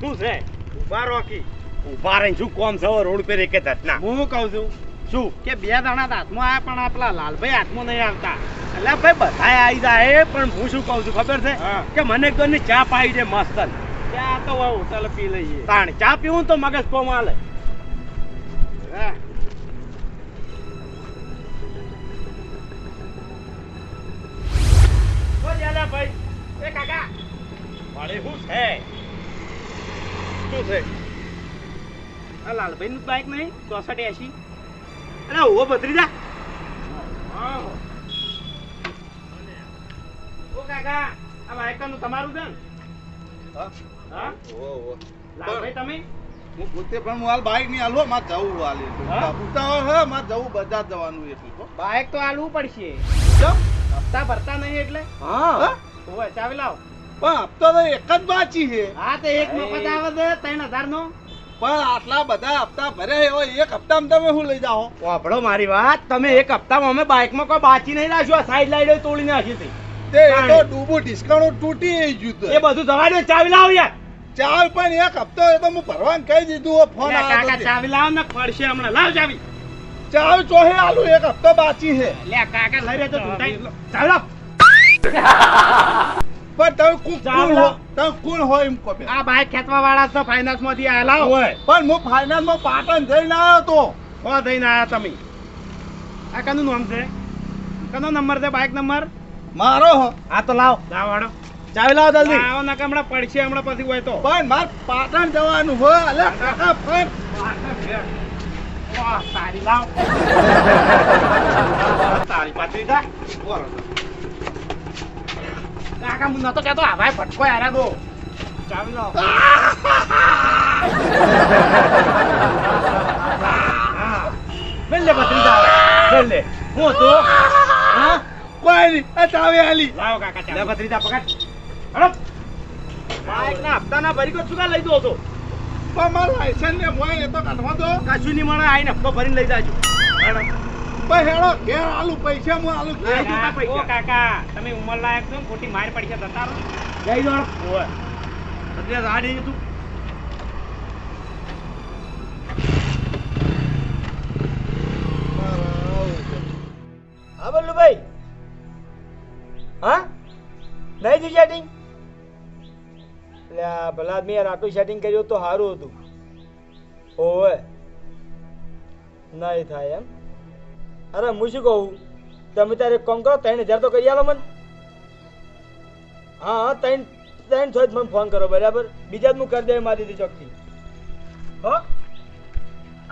શું છે ઉભા રોકી ઉભા રહીને શું કોમ છે રોડ પર એક ધટના હું કહું છું શું કે બે દાણા હાથમાં આયા પણ આપલા લાલભાઈ હાથમાં નહીં આવતા એટલે ભાઈ બધાય આવી જાય પણ હું શું કહું છું ખબર છે હા. કે મને એકદમની ચા પાઈ દે મસ્ત ચા તો હોટલ પી લઈએ તાણ ચા પીવું તો મગજ કોમ હાલે હા. ઓ જાલા ભાઈ એ કાકા મારે શું છે શું છે આ લાલભાઈ નું બાઈક નહીં 6480 અરે ઓ ભત્રીજા ઓ કાકા આ બાઈક નું તમારું છે ને હા લાલભાઈ તમે હું પોતે પણ હું હાલ બાઈક ની હાલવો મારે જવું હાલ હા? ઉતાવળ હે મારે જવું બજાર જવાનું એટલું તો બાઈક તો હાલવું પડશે ચમ? હપ્તા ભરતા નહીં એટલે હા ઓય ચાવી લાવ પણ હપ્તો તો એક જ બાકી છે હા તો એક મફત આવે છે 3000 નો પણ આટલા બધા હપ્તા ભર્યા હોય એક હપ્તામાં તમે શું લઈ જાઓ વાપડો મારી વાત તમે એક હપ્તામાં અમે બાઈકમાં કોઈ બાકી નહીં રાખ્યું આ સાઈડ લાઈડો તોડી નાખી હતી તે એ તો ડૂબું ડિસ્કાઉન્ટ તૂટી ગયું એ બધું જવા દે ચાવી લાવ યાર ચાલ પણ એક હપ્તો એ તો હું ભરવાનું કહી દીધું હો, ફોન લે કાકા આવ્યો ચાવી લાવ ને પડશે હમણાં લાવ ચાવી ચાલ ચોહે આલુ એક હપ્તો બાકી છે લે કાકા લઈ રહ્યો તો ઢૂંઢાઈ ચાવી લાવ પણ તમે કોણ ચાલ હો લાવ. તમે કોણ હોય એમ કહો પેલા. આ બાઈક ખેંચવા વાળા તો ફાઇનાન્સ માંથી આયા લાવ પણ હું ફાઇનાન્સમાં પાટણ જઈને આવ્યો તો હો થઈને આયા તમે આ કનું નામ છે કનો નંબર છે બાઈક નંબર મારો હો. હા તો લાવ લાવ વાળો ચાવી લાવો જલ્દી આવો નકા હમણાં પડશે હમણાં પછી હોય તો પણ માર પાટણ જવાનું હોય અલે કાકા પણ વાહ સારી લાવ તારી પાછી જા કાકા હું નતો કહેતો આ ભાઈ ભટકો યાર દો ચાવી લાવ બેલ લે ભત્રીજા બેલ લે હું તો હા કોઈ નહીં આ ચાવી આલી લાવો કાકા ચાવી લે ભત્રીજા પકડ હડો બાઈક ના હપ્તા ના ભરી કો ચુકા લઈ દો તો પણ મારું લાયસન્સ ને મોય એ તો કાઢવા દો કશું નહીં મળે આઈને હપ્તો ભરીને લઈ જાજો હેડો પણ હેડો ઘેર આલુ પૈસા હું આલુ ઓ કાકા તમે ઉંમર લાયક છો ને ખોટી માર પડી છે જતા રહો જઈ દો ઓય એટલે ગાડી તું હા બલ્લુભાઈ હા નહીં થયું સેટિંગ એટલે ભલા મેં આટલું સેટિંગ કર્યું તો સારું હતું ઓવે નહીં થાય એમ અરે હું શું કહું તમે તારે કોમ કરો 3000 તો કરી આલો મને હા હા 3 છો મને ફોન કરો બરાબર બીજા જ હું કરી દે મારી દીધી ચોકથી હો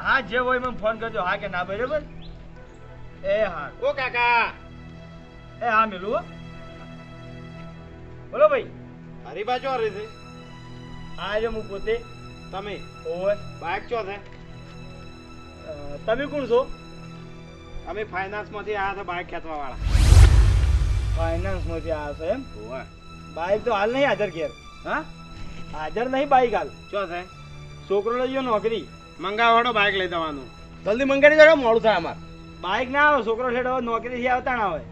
હા જે હોય મને ફોન કરજો હા કે ના બરાબર એ હા ઓ કાકા એ હા મેલું હો બોલો ભાઈ હરીબા ચો રહી છે આ જો હું પોતે તમે ઓવે બાઈક ચો છે તમે કોણ છો અમે ફાઇનાન્સ માંથી આયા હતા બાઈક ખેંચવા વાળા ફાઇનાન્સ માંથી આવ્યા છો એમ ઓય બાઈક તો હાલ નહીં હાજર ઘેર હા હાજર નહીં બાઈક હાલ ચો છે છોકરો લઈ ગયો નોકરી મંગાવાડો બાઈક લઈ જવાનું જલ્દી મંગાડી દેજો મોડું થાય અમાર બાઈક ના આવે છોકરો છેડો નોકરી થી આવતા ના હોય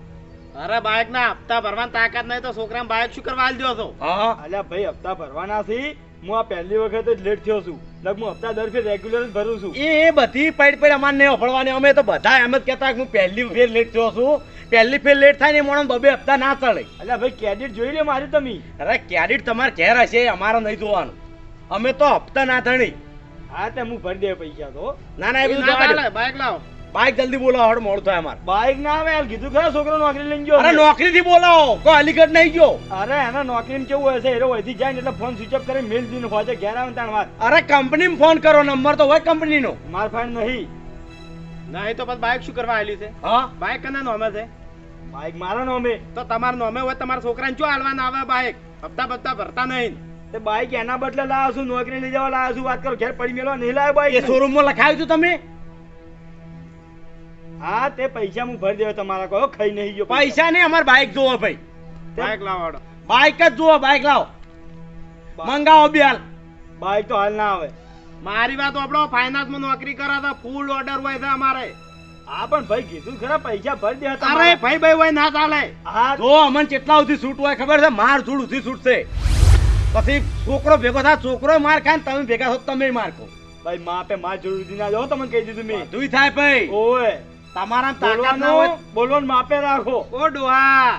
અરે બાઈક ના હપ્તા ભરવાની તાકાત નહીં તો છોકરાને બાઈક શું કરવા આલી દો છો હા અલ્યા ભાઈ હપ્તા ભરવાના છે હું આ પહેલી વખત જ લેટ થયો છું લગ હું હપ્તા દર ફેર રેગ્યુલર જ ભરું છું એ બધી પડ અમાર નહીં ઓફળવાની અમે તો બધા એમ જ કહેતા કે હું પહેલી ફેર લેટ થયો છું પહેલી ફેર લેટ થાય ને મોણસ બબે હપ્તા ના ચડે અલ્યા ભાઈ ક્રેડિટ જોઈ લે મારી તમે અરે ક્રેડિટ તમારે ઘેર હશે અમારે નહીં જોવાનું અમે તો હપ્તા ના ધણી હા તે હું ભરી દે પૈસા તો ના ના એ બધું જવા દો. બાઈક લાવો બાઈક જલ્દી બોલાવો હડ મોડું થાય અમારે બાઈક ના આવે હાલ કીધું ખરા છોકરો નોકરી લઈને ગયો અરે નોકરી થી બોલાવો કોઈ અલીગઢ નહીં ગયો અરે એના નોકરી કેવું હોય છે એરો વધી જાય ને એટલે ફોન સ્વિચ ઓફ કરીને મેલ દીને હોજે ઘેર આવે ને તાણ વાત અરે કંપનીમાં ફોન કરો નંબર તો હોય કંપનીનો માર ફાઈન નહીં નહીં તો પછી બાઈક શું કરવા આવેલી છે હા બાઈક કના નોમે છે બાઈક મારા નામે તો તમારા નોમે હોય તમારા છોકરાને શું હાલવાના આવે બાઈક હપ્તા બપ્તા ભરતા નહીં તે બાઈક એના બદલે લાવ્યો છું નોકરી લઈ જવા લાવ્યો છું વાત કરો ઘેર પડી મેલો નહીં લાવ્યો બાઈક એ શોરૂમ માં લખાવ્યું હતું તમે હા તે પૈસા હું ભરી દેવા તમારા કહો ખાઈ નહીં ગયો પૈસા નહીં અમારે બાઈક જોવો ભાઈ બાઈક લાવો બાઈક જ જોવો બાઈક લાવો મંગાવો બે હાલ બાઈક તો હાલ ના આવે મારી વાત આપણો ફાઇનાન્સ માં નોકરી કરા તો ફૂલ ઓર્ડર હોય છે અમારે હા પણ ભાઈ કીધું ખરા પૈસા ભરી દે અરે ભાઈ ભાઈ હોય ના ચાલે હા જો અમને કેટલા સુધી છૂટ હોય ખબર છે માર છૂટ સુધી છૂટ છે પછી છોકરો ભેગો થાય, છોકરો માર ખાય ને તમે ભેગા થો તો તમે માર ખો. ભાઈ માપે માં જરૂરી ના જાઓ, તમને કહી દીધું મેં. બધુંય થાય ભાઈ. ઓય તમારા તાકાત ના હોય. બોલવાનું માપે રાખો. ઓ ડોહા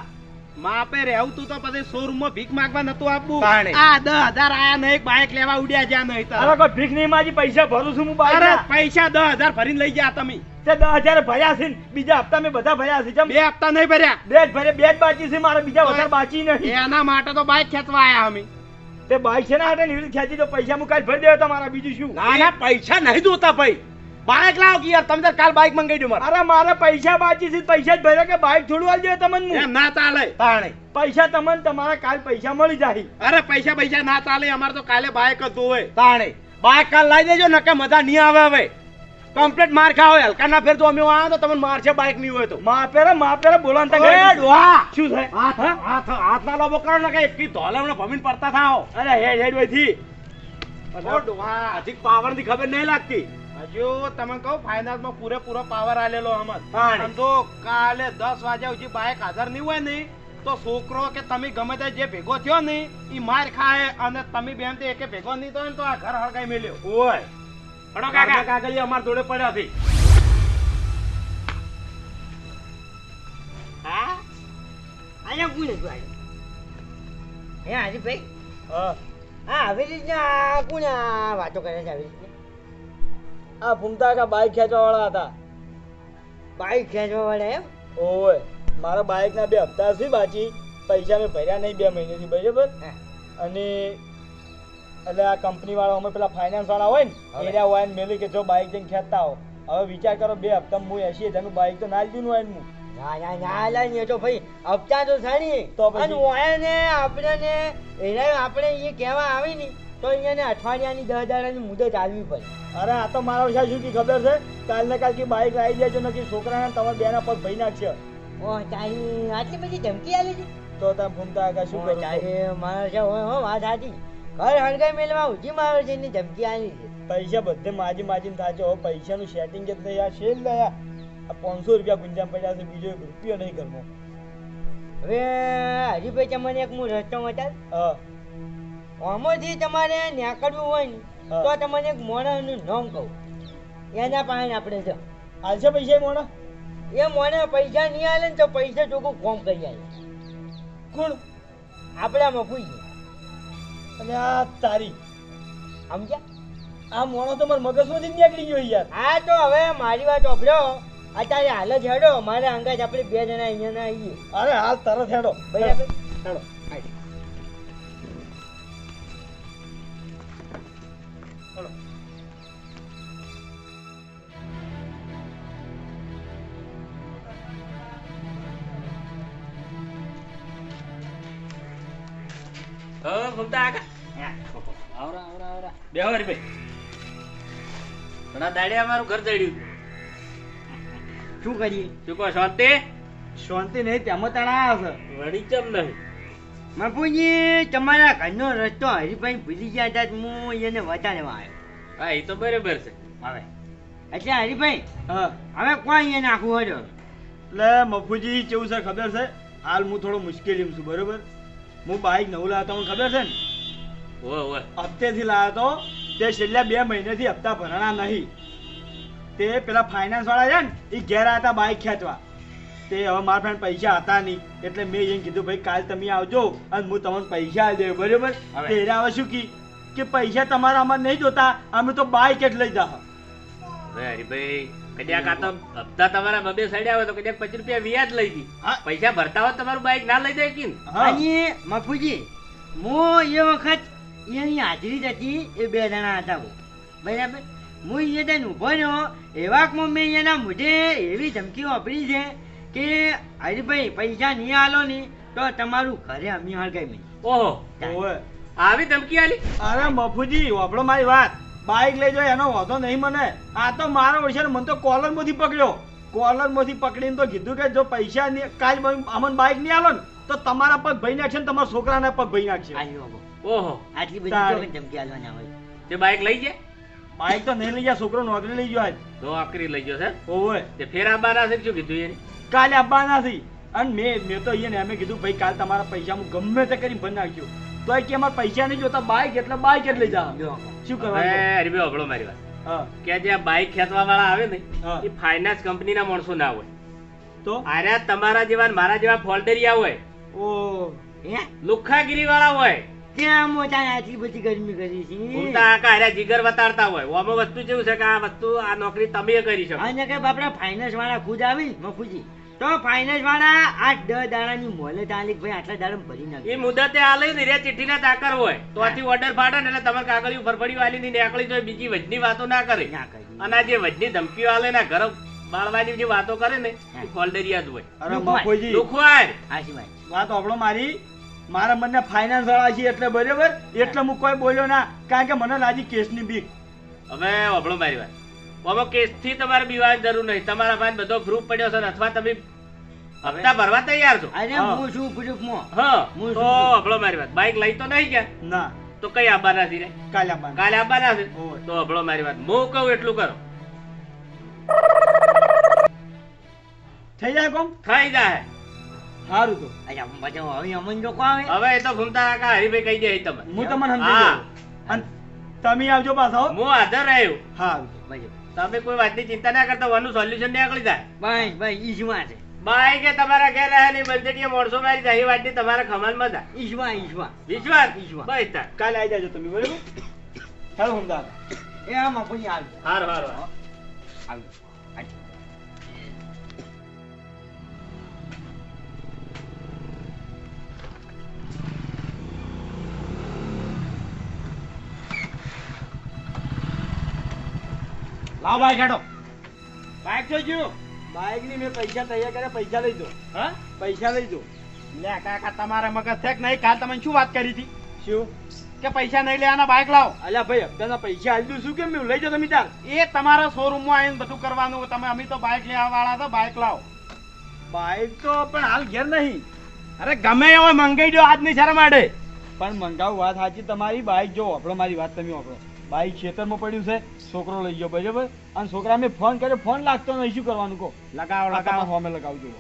માપે રહેવું તું તો પછી શોરૂમ માં ભીખ માંગવા નતું આપવું. તાણે. આ 10,000 આયા નહીં, બાઇક લેવા ઉડ્યા જ્યાં નહીં તો. અરે કોઈ ભીખ નહીં માજી, પૈસા ભરું છું હું અરે બાઈક. પૈસા 10,000 ભરીને લઈ ગયા તમે. તે 10,000 ભર્યા છે ને, બીજા હપ્તા મેં બધા ભર્યા છે. ચમ 2 હપ્તા નહીં ભર્યા. બે જ ભરે, બે જ બાકી છે મારે, બીજા વધારે બાકી નહીં. એના માટે તો બાઇક ખેંચવા આયા અમે. તે બાઈક છે ને હાટે ને એવી રીતે ખેંચી તો પૈસા હું કાલ ભરી દેવા તમારા, બીજું શું? ના ના પૈસા નહીં જોતા ભાઈ. બાઇક લાવો કે યાર, તમે તાર કાલ બાઇક મંગાઈ દો મારે. અરે મારે પૈસા બાકી છે, પૈસા જ ભર્યા કે બાઈક થોડું આલી દે તમને. એમ ના ચાલે. તાણે. પૈસા તમને તમારા કાલ પૈસા મળી જાય. અરે પૈસા ના ચાલે, અમારે તો કાલે બાઇક હતું હોય. તાણે. બાઇક કાલ લાવી દેજો ને કે મજા નહીં આવે હવે. કમ્પ્લીટ માર ખાવ હલકા ના ફેર તો અમે આવ્યો તો તમને મારશે બાઇક નહીં હોય તો. માપે રે બોલવાનું એ ડોહા. શું થાય? હાથ ના લોબો કરો ને કે એકી ધોલે હમણાં ભમીને પડતા થાઓ. અરે હેડ વયથી. ઓ ડોહા હજી પાવર ની ખબર નહીં લાગતી. હજુ તમે કહો ફાઇનાન્સ માં પૂરેપૂરો પાવર આલેલો અમર. તાણે. અને જો કાલે 10 વાગ્યા સુધી બાઇક હાજર નહીં હોય ને તો છોકરો કે તમે ગમે તે જે ભેગો થયો ને ઈ માર ખાય, અને તમે બેન તે એકે ભેગો નહીં થયો ને તો આ ઘર હળગાઈ મેલ્યો. ઓય. હડો કાકા કાકા. કાગળિયા અમાર જોડે પડ્યા છે. હા આયા કોણ હતું આયું? હે હરીભાઈ? હા હા હવેલી જ ના કોણ આ વાતો કરે છે હવેલી? આ ફૂમતા કા બાઈક ખેંચવા વાળા હતા. બાઈક ખેંચવા વાળા એમ? ઓય મારા બાઈક ના 2 હપ્તા છે બાકી, પૈસા મેં ભર્યા નહીં 2 મહિનેથી, બરાબર? હા. અને એટલે આ કંપની વાળા અમે પેલા ફાઇનાન્સ વાળા હોય ને હવે. એરિયા હોય ને મેલી કે જો બાઈક જઈને ખેંચતા હો. હવે વિચાર કરો 2 હપ્તામાં હું 80,000 નું બાઈક તો ના લીધું હોય ને હું. ના ના ના લાઈ ને તો ભાઈ હપ્તા તો સારી તો પછી? અને ઓયા ને આપણે ને એને આપણે એ કહેવા આવી ને તો અહીંયા અઠવાડિયાની 10,000 ની મુદત આલવી પડે. અરે આ તો મારા વિશે શું કી ખબર છે, કાલ ને કાલ કે બાઈક લાવી દેજો નકી છોકરાને તમારા બેના પગ ભઈ નાખશે. ઓ તારી આટલી બધી ધમકી આલી છે? તો તમે ફૂમતા કા શું ઓ કરું? તારી મારે છે હો વાત સાચી. ઘર હળગાઈ મેલવા ઉજી મારે છે એની ધમકી આલી છે. પૈસા બધે માજીને થાચો. હવે પૈસાનું સેટિંગ જ નહીં. આ શેર લયા આ 500 રૂપિયા ગુંજામ પડ્યા છે, બીજો 1 રૂપિયો નહીં ઘરમાં. હવે હરીભાઈ તમને એક હું રસ્તો બતાવ. હા આમાંથી તમારે નીકળવું હોય ને હા. તો તમને એક મોણાનું નામ કહું. એના પાસે આપણે જો હાલશે પૈસા મોણા? એ મોને પૈસા નહીં આલે ને તો પૈસા ચોખ્ખું કોમ કરી આલે. કોણ? આપણે મફુઈ છે. અને આ તારી સમજ્યા? આ મોણો તો મારા મગજમાંથી જ નીકળી ગયો યાર. હા તો હવે મારી વાત સાંભળો. અત્યારે હાલ જ હેડો, મારે અંગાજ આપણે 2 જણા અહીંયા ના આવીએ. અરે હાલ તરત હેડો. બરાબર? હેડો. હા ભમતા કાકા. આવરા આવરા આવરા. બેહો હરીભાઈ. ઘણા દાડે અમારું ઘર જડ્યું. શું કરીએ? શું કહો શાંતિ? શાંતિ નહીં, તેમાં તણા આવ્યા છે. વળી ચમ નહીં. મફુજી તમારા ઘરનો રસ્તો હરીભાઈ ભૂલી ગયા હતા તો હું એને વટાડવા આવ્યો. હા એ તો બરાબર છે. હવે એટલે હરીભાઈ હા હવે કોઈ એને નાખવું હોય એટલે મફુજી કેવું છે ખબર છે, હાલ હું થોડો મુશ્કેલીમાં છું, બરોબર? હું બાઈક નવું લાવતો મને ખબર છે ને, ઓય ઓય. હપ્તેથી લાવ્યો તો તે છેલ્લા 2 મહિનેથી હપ્તા ભરણા નહીં. તે પેલા ફાઇનાન્સ વાળા છે ને એ ઘેર આવ્યા હતા બાઈક ખેંચવા. તે હવે મારા પાસે પૈસા હતા નહીં, એટલે મેં એને કીધું ભાઈ કાલ તમે આવજો અને હું તમને પૈસા આપી દઉં, બરોબર? હવે. તે હવે શું કે પૈસા તમારા અમારે નહીં જોતા, અમે તો બાઈક જ લઈ જા. હવે હરીભાઈ કદાચ આ તો હપ્તા તમારા 2 સાઈડ આવે તો કદાચ 5 રૂપિયા વ્યાજ લઈ દી. હા. પૈસા ભરતા હોત તમારું બાઈક ના લઈ જાય કે ને? હા અને મફુજી હું એ વખત એની હાજરી જ હતી. એ 2 જણા હતા હું, બરાબર? હું એ તને ઊભો રહ્યો એવાકમાં મેં એના મોઢે એવી ધમકી વાપરી છે કે હરીભાઈ પૈસા નહીં આલો ને તો તમારું ઘરે અમે હળગાઈ મેં. ઓહો ઓવે. આવી ધમકી આલી? અરે મફુજી વાપરો મારી વાત, બાઈક લઈ જાઓ એનો વાંધો નહીં મને. આ તો મારો વિશે મને તો કોલરમાંથી પકડ્યો. કોલરમાંથી પકડીને તો કીધું કે જો પૈસા કાલ અમને બાઈક નહીં આલો ને તો તમારા પગ ભઈ નાખશે ને તમારા છોકરાના પગ ભઈ નાખશે. આવ્યો હવે. ઓહો આટલી બધી તારે. તો ધમકી આલવાના હોય. તે બાઈક લઈ જાય? બાઈક તો નહીં લઈ ગયા, છોકરો નોકરી લઈ ગયો આજ. તો આકરી લઈ ગયો છે. ઓવે. તે ફેર આવવાના છે કે શું કીધું એને? કાલે આવવાના નથી. અને મેં તો એને એમ કીધું ભાઈ કાલ તમારા પૈસા હું ગમે તે કરી ભરી નાખ્યો. તોય કે અમારે પૈસા નહીં જોતા બાઈક એટલે બાઈક જ લઈ જાઓ જો શું હવે કરવાનું હરીભાઈ હંભળો મારી વાત હા કે જે આ બાઈક ખેંચવા વાળા આવે ને હા. એ ફાઇનાન્સ કંપનીના માણસો ના હોય તો આર્યા તમારા જેવા ને મારા જેવા ફોલ્ડરિયા હોય ઓ હે લુખ્ખાગીરી વાળા હોય ત્યાં મોટા આટલી બધી ગરમી કરી છે ઉલટા આકા હાર્યા જીગર વતાડતા હોય આમાં વસ્તુ કેવું છે કે આ વસ્તુ આ નોકરી તમે કરી શકો અને કે બાપડા ફાઇનાન્સ વાળા ખુદ આવી મફુજી તો ફાઇનાન્સ વાળા 8-10 દાડાની મોલે તાલીક ભાઈ આટલા દાડા ભરી નાખે એ મુદતે આલે ને રે ચિઠ્ઠીના તાકર હોય તો આથી ઓર્ડર ફાટે ને એટલે તમારે કાગળિયું ફરફડી વાલી ની નીકળી તો બીજી વજની વાતો ના કરે ના કરી અને આ જે વજની ધમકીઓ આલે ને ઘર બાળવાની જે વાતો કરે ને એ ફોલ્ડરિયા જ હોય અરે મફુજી લુખવાડ હાચી વાત વાત આપણો મારા મને ફાઇનાન્સ વાળા છે એટલે બરાબર એટલે હું કોઈ બોલ્યો ના કારણ કે મને લાગી કેસની બીક હવે હંભળો મારી વાત આમાં કેસથી તમારે બીવાની જરૂર નહીં તમારા પાસે બધો પ્રૂફ પડ્યો છે ને અથવા તમે હપ્તા ભરવા તૈયાર છો અરે હા. હું શું પ્રૂફમાં હા હું તો શું? હંભળો મારી વાત બાઈક લઈ તો નહીં ગયા ના તો કઈ આવવાના છે રે કાલે આપવાનું. કાલે આવવાના છે ઓય. તો હંભળો મારી વાત હું કહું એટલું કરો થઈ જાય કોમ થઈ જાય સારું તો અચ્છા મજા હવે અમન લોકો આવે હવે એ તો ઘૂમતા કાકા હરીભાઈ કહી દે તમે હું તમને સમજી હા. ગયો અને તમે આવજો પાછા હો. હું હાજર રહ્યો સારું મજા તમે કોઈ વાતની ચિંતા ના કરતા વાનું સોલ્યુશન નીકળી જાય બસ બસ ઈશમાં છે બાઈ કે તમારા ઘેર રહે નહીં બંધટીએ મોણસો મારી જાય એ વાતની તમારા ખમાનમાં જાય ઈશમાં વિશ્વાસ વિશ્વાસ. બસ તાર કાલે આવી જાજો તમે બરાબર ચાલો સમજા એ આમ આપણે આવજો હાર હાર આવજો લાવ બાઈક હેડો બાઈક જોજો બાઈક ની મેં પૈસા તૈયાર કર્યા પૈસા લઈ દો હા પૈસા લઈ દો લે કાકા તમારે મગજ છે કે નહીં કાલ તમે શું વાત કરી હતી શું કે પૈસા નહીં લેવાના બાઈક લાવો અલ્યા ભાઈ હપ્તાના પૈસા આલી દઉં શું કેમ મેં લઈ જાઓ તમે તાર એ તમારા શોરૂમમાં આવીને બધું કરવાનું તમે અમે તો બાઈક લેવા વાળા તો બાઈક લાવો બાઈક તો પણ હાલ ઘેર નહીં અરે ગમે એવો મંગાઈ દો આજની શરમ આડે પણ મંગાવું વાત સાચી તમારી બાઈક જો વાપરો મારી વાત તમે વાપરો બાઈક ખેતરમાં પડ્યું છે છોકરો લઈ ગયો બરાબર અને છોકરા મેં ફોન કર્યો ફોન લાગતો નહીં શું કરવાનું કહો લગાવો લગાવો લગાવો ફોમે લગાવજો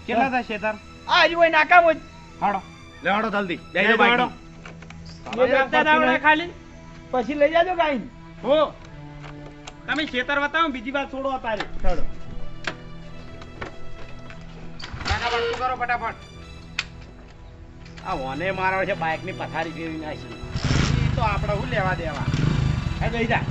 કેટલા થશે શેતર આ હજી કોઈ નાકામ જ હાડો લેવાડો જલ્દી બેજો લેજો બાઈક ખાલી પછી લઈ જાજો ગાઈ હો તમે શેતર બતાવો બીજી વાત છોડો અત્યારે ચાલો કાકા વસ્તુ કરો ફટાફટ આ વને મારો છે બાઈક ની પથારી ફેરવી નાખી ઈ તો આપણે શું લેવા દેવા હે લઈ જા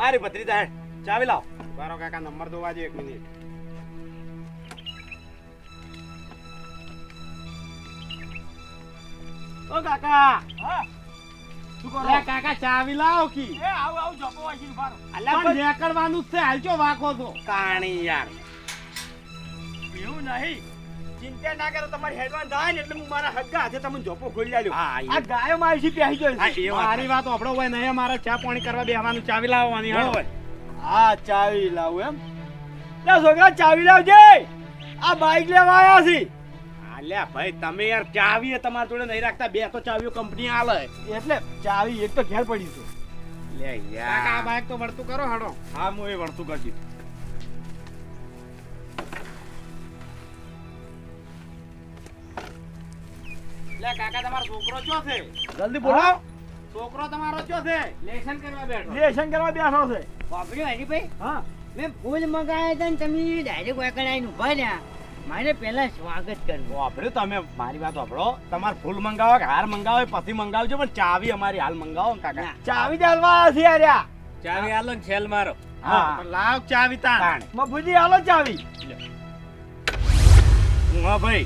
અરે ભત્રીજા હેડ ચાવી લાવ બારો કાકા નંબર દોવા દો 1 મિનિટ ઓ કાકા હા શું કરો લે કાકા ચાવી લાવો કી એ આવ જપો વાસી ઉભારો અલ્યા પણ નીકળવાનું જ છે હાલચો વાકો છો કાણી યાર એવું નહીં ચિંતા ના કરો તમારી હેડવાન થાય ને એટલે હું મારા હગ્ગા હાથે તમને જોપો ખોલી આલ્યો હા, એ આ ગાયો મારી છે પહેરી જોઈ મારી વાત આપણો હોય નહીં મારે ચા પાણી કરવા બેહવાનું ચાવી લાવવાની હાલો હા ચાવી લાવું એમ લે છોકરા ચાવી લાવજે આ બાઈક લેવા આયા છે અલ્યા ભાઈ તમે યાર ચાવી એ તમારા જોડે નહીં રાખતા બે તો ચાવીઓ કંપની આલે એટલે ચાવી એક તો ઘેર પડી છે લે કાકા આ બાઈક તો વળતું કરો હાડો હા હું એ વળતું કરજી લે કાકા તમારો છોકરો ચો છે જલ્દી બોલો છોકરો તમારો ચો છે લેસન કરવા બેઠો લેશન કરવા બેઠો છે વાપર્યો હરીભાઈ હા મેં ફૂલ મંગાવ્યા હતા ને તમે ડાયરેક્ટ વાકડ આવીને ઉભા રહ્યા મારે પહેલા સ્વાગત કરવું વાપર્યું તમે મારી વાત વાપરો તમારે ફૂલ મંગાવો કે હાર મંગાવો એ પછી મંગાવજો પણ ચાવી અમારી હાલ મંગાવો ને કાકા ચાવી ચાલવા છે યાર ચાવી આલો ને છેલ મારો હા. તો લાવ ચાવી તાણ મફુજી હાલો ચાવી હા ભાઈ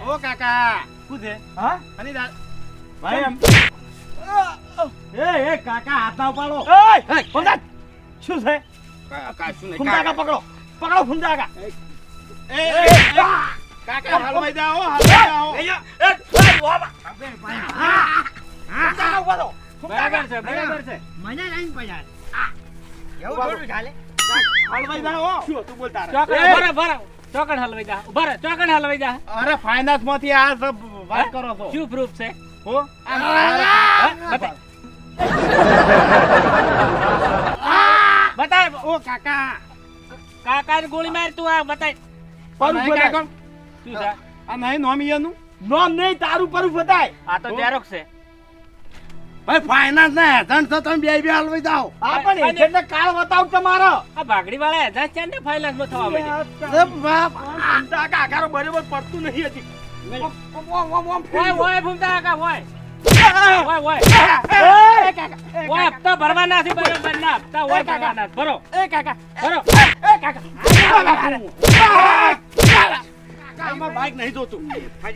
ઓ કાકા શું છે હા અને દા ભાઈ એમ એ કાકા હાથ ના ઉપાડો એય ફુંદા શું છે કાકા શું નહીં ફુંદાકા પકડો પકડો ફુંદાકા એ કાકા હલવાઈ જાઓ હલવાઈ જાઓ બરાબર છે બરાબર છે. મને નહીં પડાય એવું થોડું ચાલે હલવાઈ જાઓ શું તું બોલતા ચોકડ ભરો ચોકડ હલવાઈ જા ઉભા રહો ચોકડ હલવાઈ જા. અરે ફાઇનાન્સ માંથી આ સબ વાત કરો છો શું પ્રૂફ છે? હો બતાય ઓ કાકા કાકાની ગોળી માર તું આ બતાય. પર નહીં ઉપર કાકા. શું છે? આ નહીં નોમિયાનું નોમ નહીં તારું પર બતાય આ તો ઝેરોક્સ છે. ભાઈ ફાઇનાન્સ ના એજન્ટ છો તમે બે હલવાઈ જાઓ આ પણ એજન્ટને કાળ બતાવ તમારો આ ભાગડી વાળા એજાજ છે ને ફાઇનાન્સ માં થવા માંડી. અરે બાપ આ કાકારો બરોબર પડતું નહીં હજી ઓય ઓય ભૂમતા કાકા ઓય ઓય ઓય ઓય હપ્તા ભરવાના છે બરોબર ના હપ્તા ઓય ભરવાના છે. ભરો એ કાકા ભરો. એ કાકા આમાં બાઈક નહીં જોતું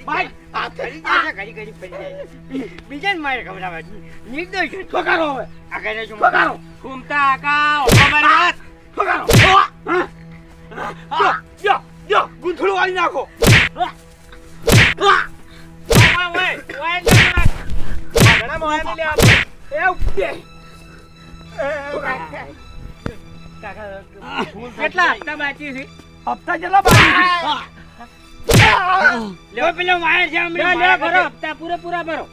બાઈક આ ફરી જાય છે, ઘડી ઘડી ફરી જાય બીજાને મારે ખવડાવે છે. નિર્દોષ છે. ઠોકારો હવે આ કરે છું ઠોકારો ભૂમતા કાકા ઓકો મારી વાત. ઠોકારો યો ગુંથળું વાળી નાખો ઓય ઓય ઓય જરા. ઘણા મોયા ને લે આપણે એ ઉભે કેટલા હપ્તા બાકી છે? હપ્તા જેટલા બાકી લ્યો પેલો વાયર છે લે હમણાં લે મારા ભરો ઘરે. હપ્તા પૂરેપૂરા ભરો.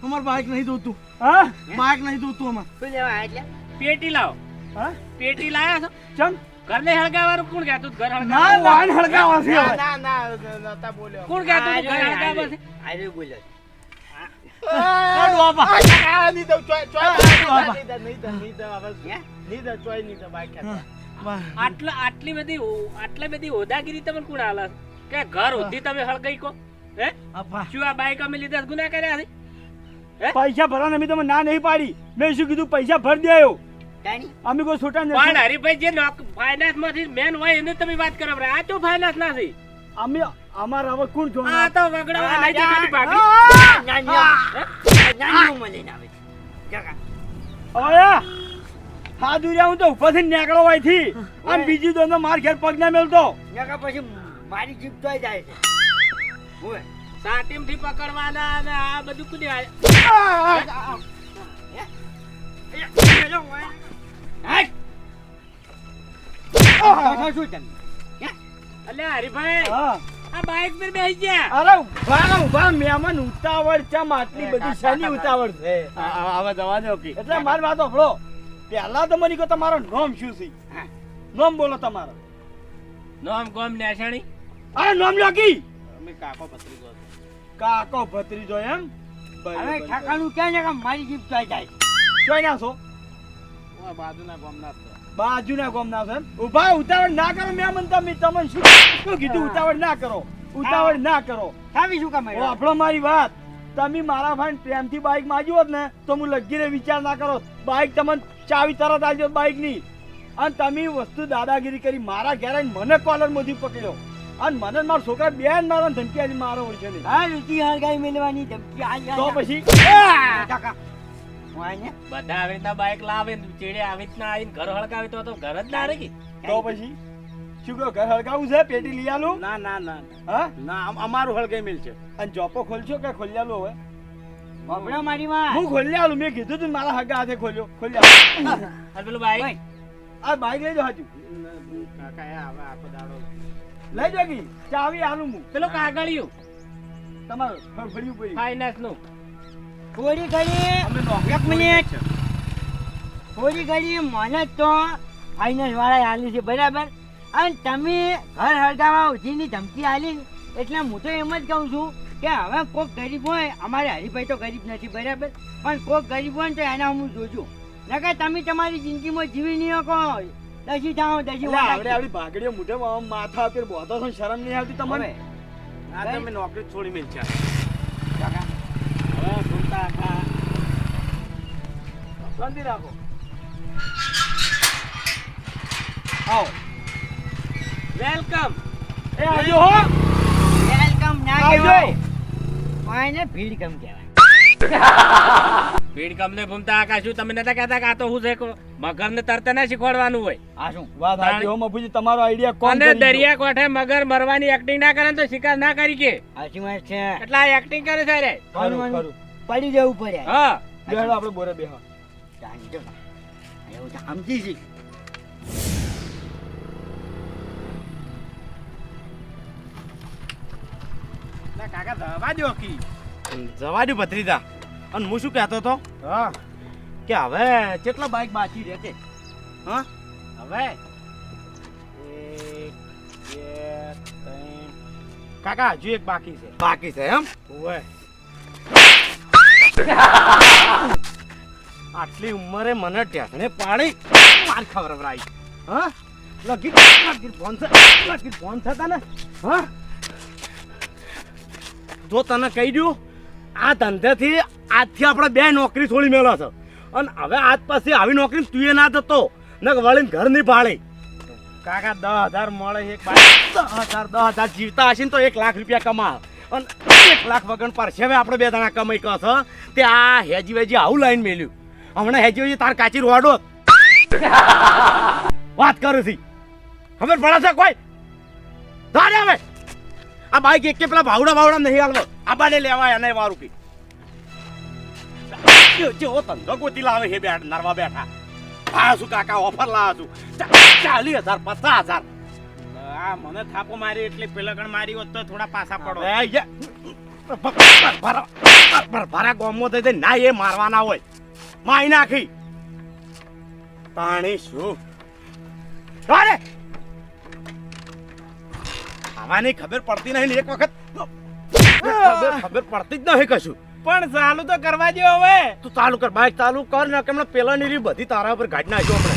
અમાર બાઈક નહીં જોતું હા બાઈક નહીં જોતું અમાર શું લેવા એટલે પેટી લાવો. હા પેટી લાયા છો? ચમ ઘરને હળગાવાનું કોણ કહેતું ઘર ના હળગાવાનું? વાન હળગાવા છે હવે. ના નતા બોલ્યો કોણ કહેતું ઘર હળગાવા છે? આરે બોલ્યો નહીં દઉં ચોય ચોય નહીં દઉં ચોય નહીં દઉં બાઈક આટલી બધી હોદાગીરી તમે કોણ હાલે કે ઘર સુધી તમે હળગાઈ કો? હે શું આ બાઈક અમે લીધા છે? ગુના કર્યા છે? પૈસા ભરવાના મેં તમે ના નહીં પાડી મેં શું કીધું પૈસા ભર દેયો તાની અમે કોઈ છોટા પણ નથી હરીભાઈ જે ફાઇનાન્સ માંથી મેન હોય એને તમે વાત કરો આ તો ફાઇનાન્સ ના છે. અમે અમારા હવે કોણ આ જોવાનું તો વગડાવા નહીં દેખાતી ભાગડી. નાની ઉંમર લઈને આવે છે કાકા ઓયા હા દુરિયા હું તો ઉપરથી નીકળો હોયથી આમ બીજી દોનો માર ઘેર પગ ના મેલતો નકા પછી મારી જીભ તોય જાય છે ઓય સાટીમથી પકડવાના અને આ બધું કુદી પેલો વાયર હાય! તો શું તમે અલ્યા હરીભાઈ હા આ બાઈક પર બેસી ગયા. અરે ઉભા મહેમાન ઉતાવળ ચમ આટલી બધી શાની ઉતાવળ છે હવે જવા દો કે એટલે મારી વાત સાંભળો પહેલા તો મને કહો તમારો નામ શું છે નામ બોલો તમારો નોમ ગોમ નેસાણી. અરે નામ લ્યો અમે કાકો પત્રીકો કાકો ભત્રીજો એમ હવે ઠાકાનું ક્યાં ને મારી જીભ તોય જાય છે જોઈ ના છો બાજુના ગામના બાજુના ગામના છે એમ ઉભા ઉતાવળ ના કરો મહેમાન તમે તમને શું કીધું ઉતાવળ ના કરો ઉતાવળ ના કરો થાવી શું કામ આવ્યો? આપણો મારી વાત તમે મારા ભાઈ પ્રેમથી બાઈક માંગ્યું હોત ને તો હું લગીને વિચાર ના કરો બાઈક તમને ચાવી તરત આલજો બાઈક ની અને તમે વસ્તુ દાદાગીરી કરી મારા ઘેર આવીને મને કોલર માંથી પકડ્યો અને મને ને મારા છોકરા બેન મારા ધમકી આલી મારો ઓળખે નહીં હા રૂટી હળગાઈ મેલવાની ધમકી આ તો પછી કાકા વાય બધા આવી રીતના બાઈક લાવે ને ચેડે આવી રીતના આવીને ઘર હળગાવે તો ઘર જ ના રહી. તો પછી શું કહો ઘર હળગાવું છે પેટી લઈ આલું ના ના ના હા ના અમારું હળગાઈ મિલ છે અને જોપો ખોલશો કે ખોલી આલું હવે બબડા મારી માં હું ખોલી આલું મેં કીધું તું મારા હગા હાથે ખોલ્યો ખોલી આલું અને પેલું બાઈક આ બાઈક લઈ જાઓ હજુ કાકા હવે આખો દાડો લઈ જાઓ કી ચાવી આલું હું પેલું કાગળિયું તમારું ફળિયું પડી ફાઇનાન્સ નું. થોડી ઘડી એક મિનિટ થોડી ઘડી મને તો ફાઇનાન્સ વાળા આલી છે બરાબર અને તમે ઘર હળગાવા ઉઠીની ધમકી આલી ને એટલે હું તો એમ જ કહું છું કે હવે કોઈક ગરીબ હોય અમારે હરીભાઈ તો ગરીબ નથી બરાબર પણ કોઈક ગરીબ હોય ને તો એના હું જોજો નકર તમે તમારી જિંદગીમાં જીવી નહીં શકો દસી થાઓ દસી એટલે આવડે આવડી ભાગડીઓ મોઢે માથા ઉપર બોધો છો ને શરમ નહીં આવતી તમને આ તમે નોકરી છોડી મિલ છે કાકા હવે ભૂલતા ખા શાંતિ રાખો આવો વેલકમ. એ આવજો હો વેલકમ ના આવજો. કહેવાય ભીડ કમ કહેવાય પીડ કમને ભૂમતા કાકા શું તમે નતા કહેતા કે આ તો હું છે મગર ને તરત ના શીખવાડવાનું હોય આ શું વાત સાચી હો મફુજી, તમારો આઈડિયા કોણ અને દરિયા કાંઠે મગર મરવાની એક્ટિંગ ના કરે ને તો શિકાર ના કરી કે સાચી વાત છે. એટલે આ એક્ટિંગ કરે છે રે ખરું. પડી જવું પડે. હા બેહાડો આપણે બોરે બેહા. જાણજો. એવું તો સમજી છે. ના કાકા દવા દો કી. જવા દો ભત્રીજા. અને હું શું કહેતો હતો હા કે હવે કેટલા બાઈક બાકી રહે છે? હા હવે 1 2 3 કાકા હજુ એક બાકી છે. બાકી છે એમ? ઓવે આટલી ઉંમરે મને ટેકણે પાડી માર ખવડાવરાઈ. હા લગી ફોન છે તને? હા જો તને કહી દઉં આ ધંધેથી આજથી આપણે 2 નોકરી છોડી મેળવા છે અને હવે આજ પછી આવી નોકરી તું એ ના થતો ને વળીને ઘર નહીં પાડે. કાકા 10,000 મળે એક બાકી. 10,000 જીવતા હશે ને તો 1 લાખ રૂપિયા કમા અને 1 લાખ વગર પરસે હવે આપણે 2 જણા કમાઈ કસ તે આ હેજી વેજી આવું લાઈન મેલ્યું. હમણાં હેજી વેજી તાર કાચી રોડો વાત કરું છું ખબર પડે છે કોઈ? ધારે હવે આ બાઈક એક કે પેલા ભાવડા નહીં હાલવો આ બાને લેવાય અને વારું કી જો ધંધો ગોતી લાવે હે બેઠ નરવા બેઠા. આ શું કાકા ઓફર લાવા છું 40,000 50,000. આ મને થાપો મારી એટલે પેલગણ મારી હોત તો થોડા પાછા પડો. ભરા ગોમો થઈ જાય ના એ મારવાના હોય માઈ નાખી પાણી શું અરે આવાની ખબર પડતી નહીં ને એક વખત ખબર પડતી જ નહીં કશું. પણ ચાલુ તો કરવા દો હવે. તું ચાલુ કર બાઈક ચાલુ કર ને કેમણે પેલા ની બધી તારા ઉપર ગાડી નાખ્યો આપણે.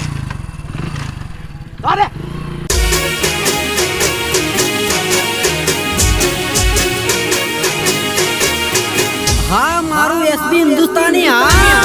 અરે હા મારું એસબી હિન્દુસ્તાની હા